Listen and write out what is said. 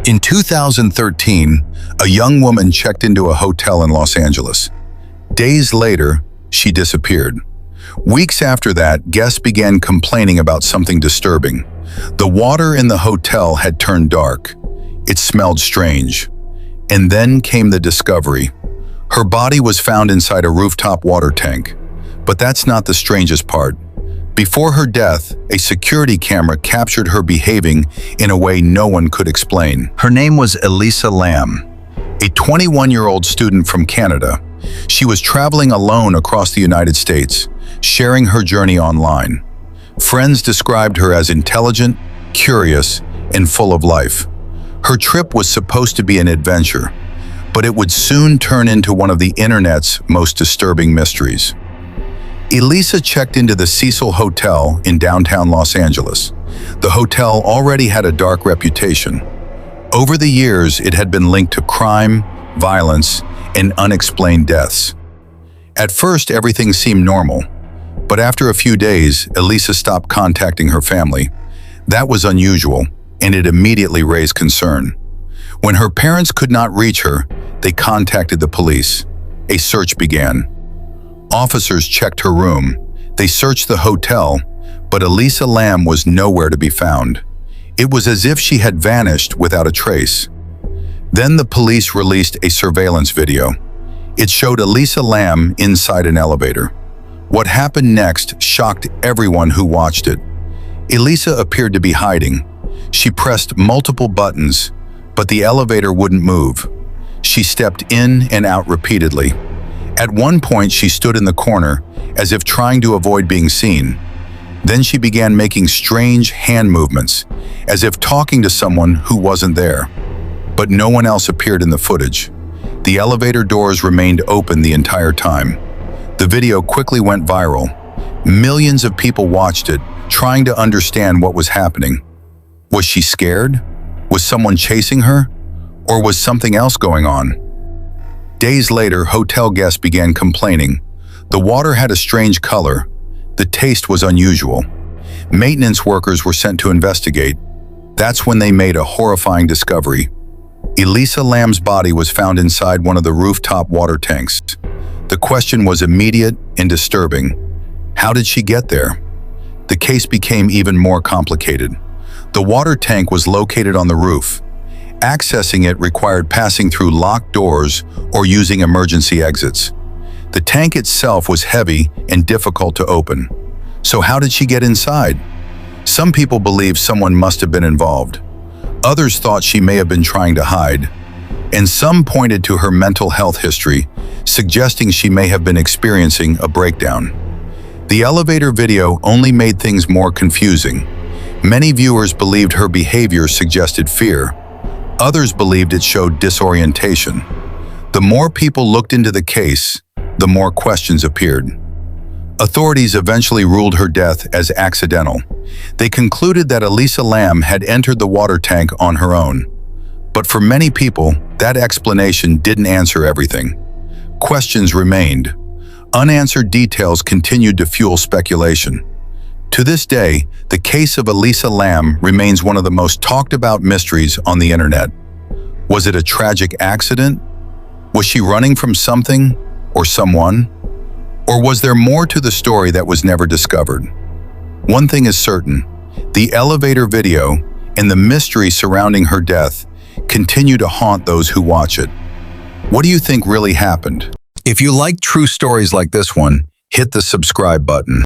In 2013, a young woman checked into a hotel in Los Angeles. Days later, she disappeared. Weeks after that, guests began complaining about something disturbing. The water in the hotel had turned dark. It smelled strange. And then came the discovery. Her body was found inside a rooftop water tank. But that's not the strangest part. Before her death, a security camera captured her behaving in a way no one could explain. Her name was Elisa Lam, a 21-year-old student from Canada. She was traveling alone across the United States, sharing her journey online. Friends described her as intelligent, curious, and full of life. Her trip was supposed to be an adventure, but it would soon turn into one of the internet's most disturbing mysteries. Elisa checked into the Cecil Hotel in downtown Los Angeles. The hotel already had a dark reputation. Over the years, it had been linked to crime, violence, and unexplained deaths. At first, everything seemed normal, but after a few days, Elisa stopped contacting her family. That was unusual, and it immediately raised concern. When her parents could not reach her, they contacted the police. A search began. Officers checked her room. They searched the hotel, but Elisa Lam was nowhere to be found. It was as if she had vanished without a trace. Then the police released a surveillance video. It showed Elisa Lam inside an elevator. What happened next shocked everyone who watched it. Elisa appeared to be hiding. She pressed multiple buttons, but the elevator wouldn't move. She stepped in and out repeatedly. At one point, she stood in the corner, as if trying to avoid being seen. Then she began making strange hand movements, as if talking to someone who wasn't there. But no one else appeared in the footage. The elevator doors remained open the entire time. The video quickly went viral. Millions of people watched it, trying to understand what was happening. Was she scared? Was someone chasing her? Or was something else going on? Days later, hotel guests began complaining. The water had a strange color. The taste was unusual. Maintenance workers were sent to investigate. That's when they made a horrifying discovery. Elisa Lam's body was found inside one of the rooftop water tanks. The question was immediate and disturbing. How did she get there? The case became even more complicated. The water tank was located on the roof. Accessing it required passing through locked doors or using emergency exits. The tank itself was heavy and difficult to open. So how did she get inside? Some people believe someone must have been involved. Others thought she may have been trying to hide. And some pointed to her mental health history, suggesting she may have been experiencing a breakdown. The elevator video only made things more confusing. Many viewers believed her behavior suggested fear. Others believed it showed disorientation. The more people looked into the case, the more questions appeared. Authorities eventually ruled her death as accidental. They concluded that Elisa Lam had entered the water tank on her own. But for many people, that explanation didn't answer everything. Questions remained. Unanswered details continued to fuel speculation. To this day, the case of Elisa Lam remains one of the most talked about mysteries on the internet. Was it a tragic accident? Was she running from something or someone? Or was there more to the story that was never discovered? One thing is certain, the elevator video and the mystery surrounding her death continue to haunt those who watch it. What do you think really happened? If you like true stories like this one, hit the subscribe button.